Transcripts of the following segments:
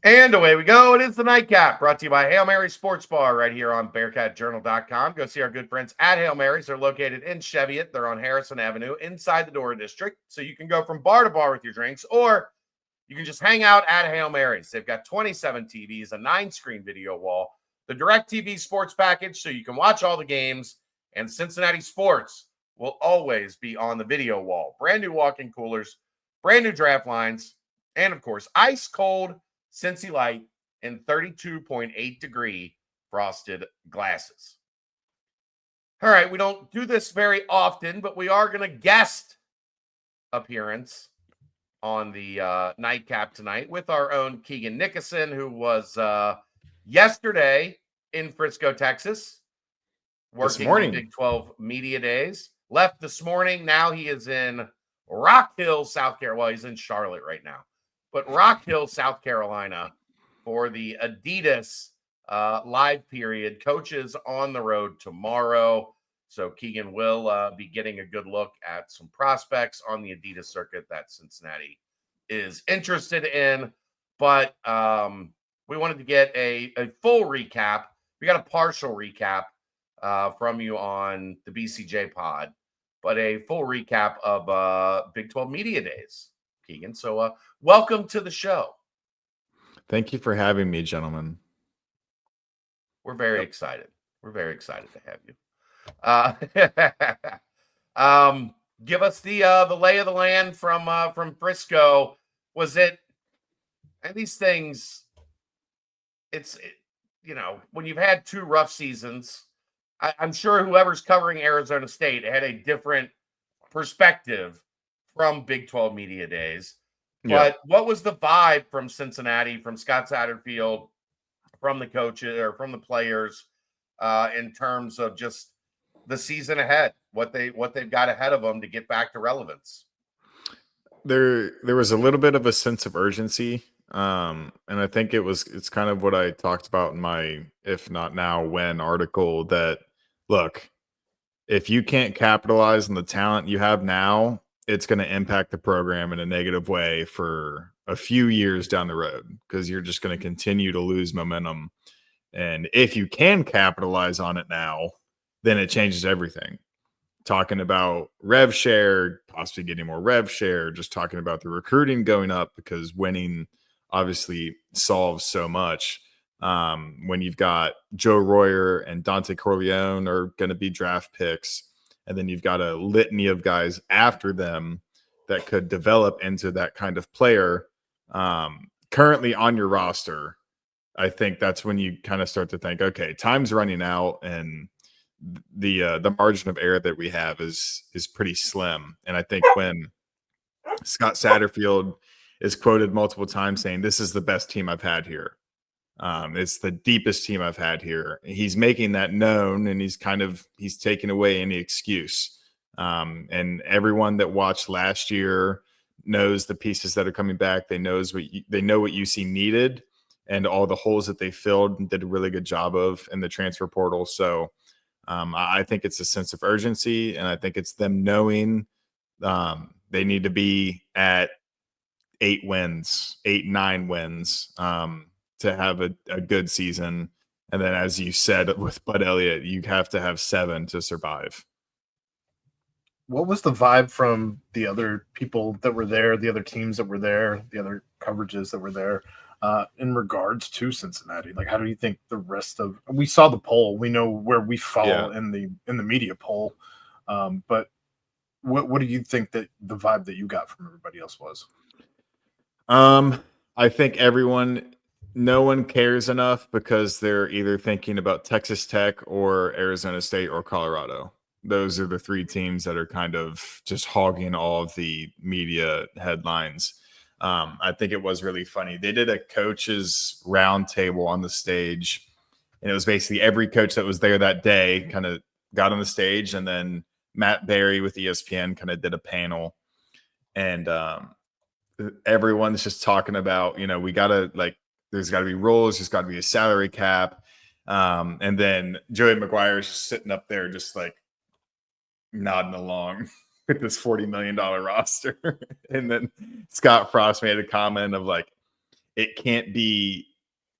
And away we go. It is the Nightcap, brought to you by Hail Mary Sports Bar right here on BearcatJournal.com. Go see our good friends at Hail Mary's. They're located in Cheviot. They're on Harrison Avenue inside the Dora district. So you can go from bar to bar with your drinks, or you can just hang out at Hail Mary's. They've got 27 TVs, a 9-screen video wall, the DirecTV sports package so you can watch all the games, and Cincinnati sports will always be on the video wall. Brand new walk-in coolers, brand new draft lines, and of course, ice cold Cincy Light in 32.8 degree frosted glasses. All right, we don't do this very often, but we are going to guest appearance on the Nightcap tonight with our own Keegan Nickoson, who was yesterday in Frisco, Texas, working the Big 12 Media Days. Left this morning. Now he is in Rock Hill, South Carolina. Well, he's in Charlotte right now. But Rock Hill, South Carolina, for the Adidas Live Period. Coaches on the road tomorrow. So Keegan will be getting a good look at some prospects on the Adidas circuit that Cincinnati is interested in. But we wanted to get a full recap. We got a partial recap from you on the BCJ pod, but a full recap of Big 12 Media Days, Keegan. So welcome to the show. Thank you for having me, gentlemen. We're very excited. We're very excited to have you. Give us the lay of the land from Frisco. Was it, and these things, when you've had 2 rough seasons, I'm sure whoever's covering Arizona State had a different perspective from Big 12 Media Days. But what was the vibe from Cincinnati, from Scott Satterfield, from the coaches or from the players in terms of just the season ahead, what they've got ahead of them to get back to relevance? There was a little bit of a sense of urgency. And I think it's kind of what I talked about in my If Not Now When article, that look, if you can't capitalize on the talent you have now, it's going to impact the program in a negative way for a few years down the road, because you're just going to continue to lose momentum. And if you can capitalize on it now, then it changes everything. Talking about rev share, possibly getting more rev share, just talking about the recruiting going up, because winning obviously solves so much. When you've got Joe Royer and Dante Corleone are going to be draft picks, and then you've got a litany of guys after them that could develop into that kind of player currently on your roster, I think that's when you kind of start to think, okay, time's running out, and the margin of error that we have is pretty slim. And I think when Scott Satterfield is quoted multiple times saying, "This is the best team I've had here. It's the deepest team I've had here," he's making that known, and he's taking away any excuse. And everyone that watched last year knows the pieces that are coming back. They know what UC needed, and all the holes that they filled and did a really good job of in the transfer portal. So I think it's a sense of urgency, and I think it's them knowing they need to be at 8 wins, 8, 9 wins to have a good season. And then, as you said with Bud Elliott, you have to have 7 to survive. What was the vibe from the other people that were there, the other teams that were there, the other coverages that were there in regards to Cincinnati? Like, how do you think the rest of – we saw the poll. We know where we fall in the media poll. But what do you think that the vibe that you got from everybody else was? I think no one cares enough, because they're either thinking about Texas Tech or Arizona State or Colorado. Those are the 3 teams that are kind of just hogging all of the media headlines. I think it was really funny. They did a coaches roundtable on the stage, and it was basically every coach that was there that day kind of got on the stage, and then Matt Berry with ESPN kind of did a panel, and everyone's just talking about, we got to, like, there's got to be rules, there's got to be a salary cap. And then Joey McGuire is just sitting up there just like nodding along with this $40 million roster. And then Scott Frost made a comment of like, it can't be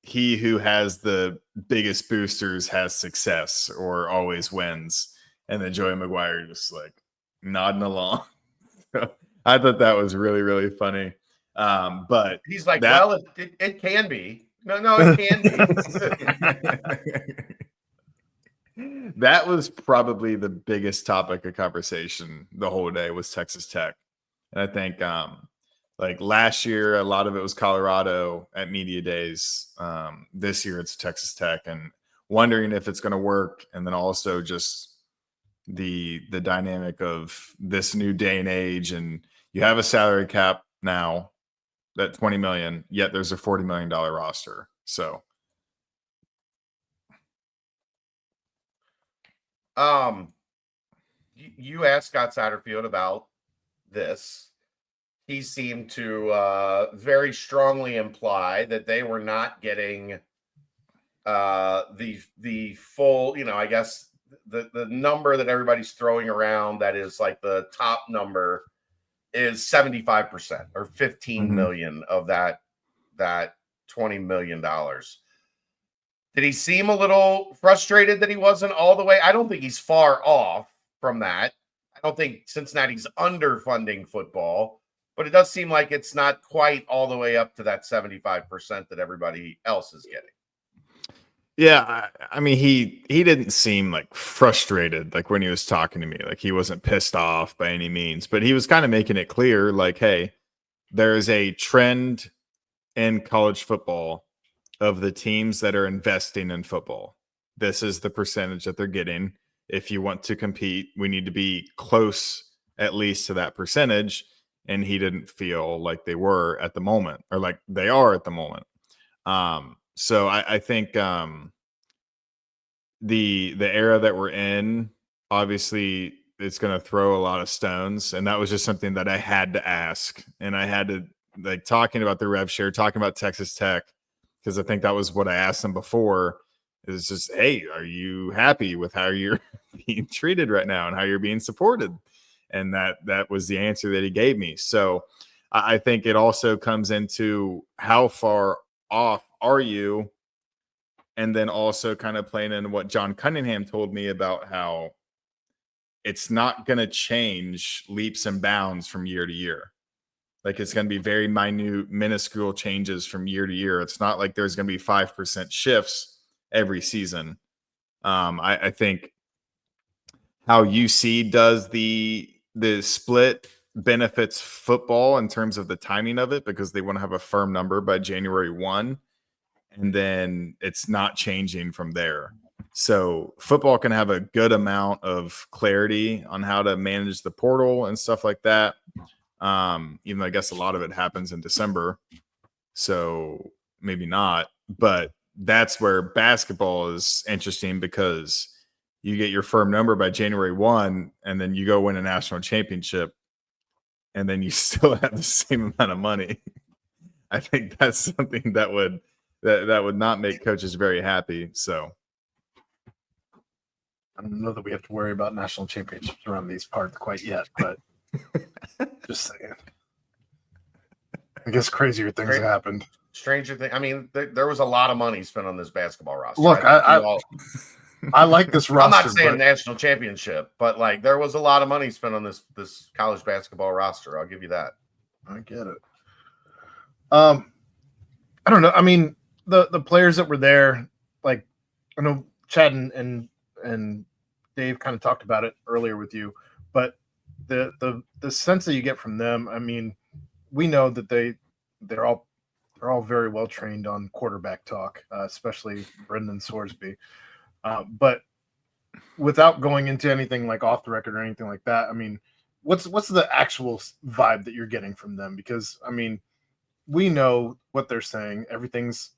he who has the biggest boosters has success or always wins. And then Joey McGuire just like nodding along. I thought that was really, really funny. But he's like, that, well, it can be. No, it can be. that was probably the biggest topic of conversation the whole day was Texas Tech. And I think like last year, a lot of it was Colorado at media days. This year it's Texas Tech, and wondering if it's going to work. And then also just the dynamic of this new day and age. And you have a salary cap now that 20 million, yet there's a $40 million roster. So you asked Scott Satterfield about this. He seemed to very strongly imply that they were not getting the full, I guess the number that everybody's throwing around that is like the top number is 75% or 15 million of that $20 million. Did he seem a little frustrated that he wasn't all the way? I don't think he's far off from that. I don't think Cincinnati's underfunding football, but it does seem like it's not quite all the way up to that 75% that everybody else is getting. Yeah, I mean, he didn't seem like frustrated, like when he was talking to me, like he wasn't pissed off by any means, but he was kind of making it clear, like, hey, there is a trend in college football of the teams that are investing in football. This is the percentage that they're getting. If you want to compete, we need to be close at least to that percentage. And he didn't feel like they were at the moment, or like they are at the moment. So I think the era that we're in, obviously, it's going to throw a lot of stones, and that was just something that I had to ask, and I had to like talking about the rev share, talking about Texas Tech, because I think that was what I asked them before. Is just, hey, are you happy with how you're being treated right now and how you're being supported? And that was the answer that he gave me. So I think it also comes into how far off are you, and then also kind of playing in what John Cunningham told me about how it's not going to change leaps and bounds from year to year. Like it's going to be very minute, minuscule changes from year to year. It's not like there's going to be 5% shifts every season. I think how UC does the split benefits football in terms of the timing of it, because they want to have a firm number by January 1, and then it's not changing from there. So football can have a good amount of clarity on how to manage the portal and stuff like that. Even though I guess a lot of it happens in December, so maybe not, but that's where basketball is interesting, because you get your firm number by January 1, and then you go win a national championship, and then you still have the same amount of money. I think that's something that would not make coaches very happy. So I don't know that we have to worry about national championships around these parts quite yet, but just saying. I guess crazier things have happened. Stranger thing. I mean, there was a lot of money spent on this basketball roster. Look, I like this roster. I'm not saying national championship, but like there was a lot of money spent on this college basketball roster. I'll give you that. I get it. I don't know. I mean, the players that were there, like I know Chad and Dave kind of talked about it earlier with you, but the sense that you get from them, I mean, we know that they're all very well trained on quarterback talk, especially Brendan Sorsby. But without going into anything like off the record or anything like that, I mean, what's the actual vibe that you're getting from them? Because I mean, we know what they're saying. Everything is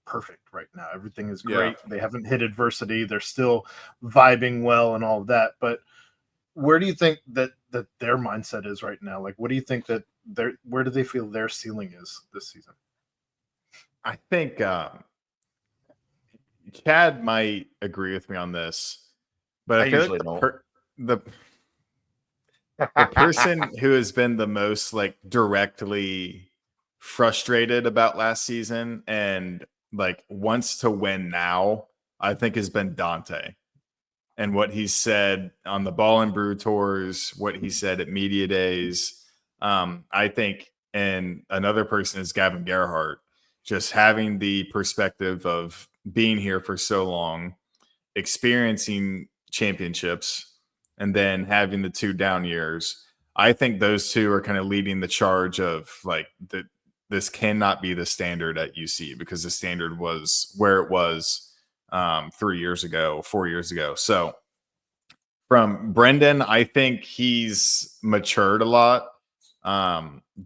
perfect right now. Everything is great. Yeah. They haven't hit adversity. They're still vibing well and all of that. But where do you think that their mindset is right now? Like, what do you think that where do they feel their ceiling is this season? I think Chad might agree with me on this, but I feel like the person who has been the most like directly frustrated about last season and like wants to win now, I think has been Dante. And what he said on the Ball and Brew tours, what he said at media days, I think, and another person is Gavin Gerhardt, just having the perspective of being here for so long, experiencing championships, and then having the 2 down years. I think those two are kind of leading the charge of like this cannot be the standard at UC because the standard was where it was 3 years ago, 4 years ago. So from Brendan, I think he's matured a lot.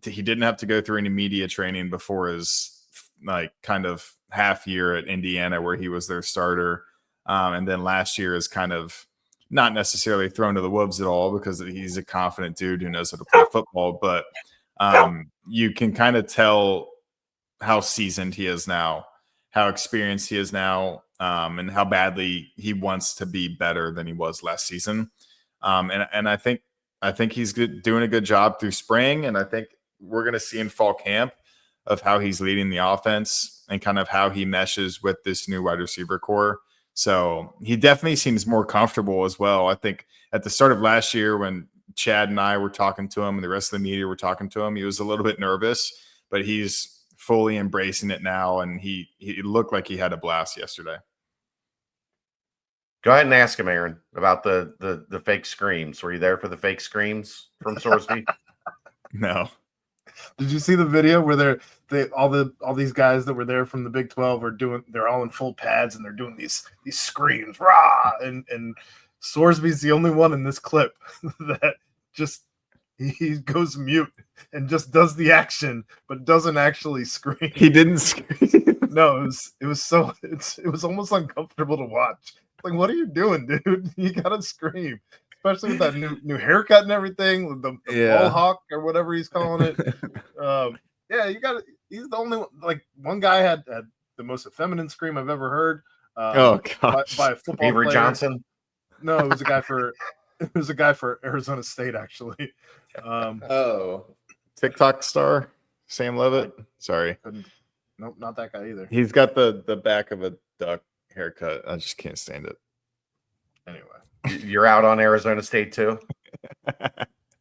He didn't have to go through any media training before his like kind of half year at Indiana where he was their starter. And then last year is kind of not necessarily thrown to the wolves at all because he's a confident dude who knows how to play football. But you can kind of tell how seasoned he is now, how experienced he is now, and how badly he wants to be better than he was last season. And I think he's doing a good job through spring, and I think we're going to see in fall camp of how he's leading the offense and kind of how he meshes with this new wide receiver core. So he definitely seems more comfortable as well. I think at the start of last year when Chad and I were talking to him and the rest of the media were talking to him, he was a little bit nervous, but he's fully embracing it now, and he looked like he had a blast yesterday. Go ahead and ask him, Aaron, about the fake screams. Were you there for the fake screams from Sorsby? No. Did you see the video where all these guys that were there from the Big 12 they're all in full pads and they're doing these screams, rah, and Sorsby's the only one in this clip that just he goes mute and just does the action but doesn't actually scream. He didn't scream. No, it was almost uncomfortable to watch. Like, what are you doing, dude? You gotta scream, especially with that new haircut and everything, the mohawk or whatever he's calling it. Yeah, you got. He's the only one. Like, one guy had the most effeminate scream I've ever heard. Oh gosh, by a football Avery player. Johnson. No, it was a guy for Arizona State actually. TikTok star Sam Levitt. Sorry, nope, not that guy either. He's got the back of a duck haircut. I just can't stand it. Anyway, you're out on Arizona State too.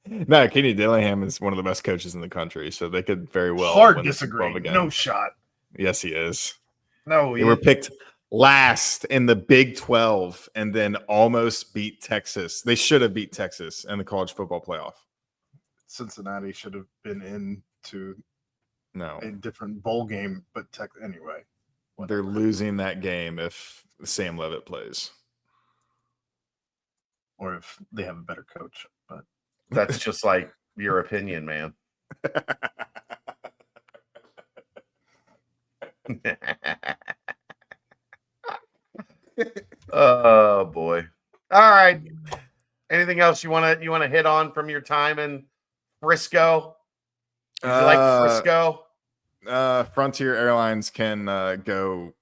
No, Kenny Dillingham is one of the best coaches in the country, so they could very well hard win disagree. again. No shot. Yes, he is. No, they were picked last in the Big 12 and then almost beat Texas. They should have beat Texas in the college football playoff. Cincinnati should have been into a different bowl game, but anyway. Whatever. They're losing that game if Sam Levitt plays. Or if they have a better coach. But that's just like your opinion, man. Oh boy. All right. Anything else you want to hit on from your time in Frisco? Did you like Frisco? Frontier Airlines can go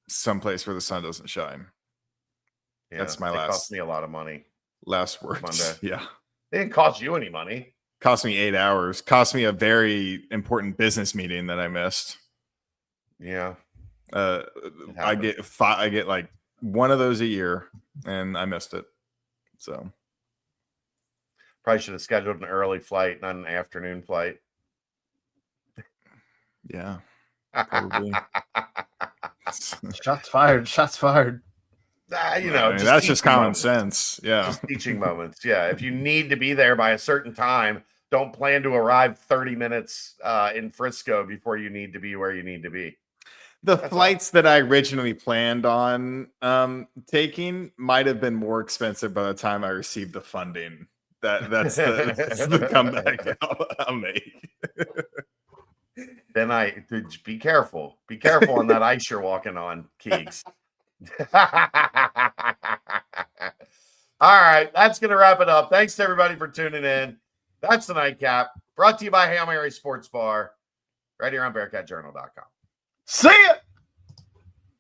someplace where the sun doesn't shine. Yeah, that's my cost me a lot of money. Last words. Monday. Yeah. It didn't cost you any money. Cost me 8 hours. Cost me a very important business meeting that I missed. Yeah. I get like one of those a year, and I missed it. So probably should have scheduled an early flight, not an afternoon flight. Yeah. Probably. Shots fired. That's just common sense. Yeah. Just teaching moments. Yeah. If you need to be there by a certain time, don't plan to arrive 30 minutes in Frisco before you need to be where you need to be. That's flights that I originally planned on taking might have been more expensive by the time I received the funding. That's the comeback I'll make. Then be careful. Be careful on that ice you're walking on, Keegs. All right, that's going to wrap it up. Thanks to everybody for tuning in. That's the Nightcap, brought to you by Hail Mary Sports Bar, right here on BearcatJournal.com. See ya!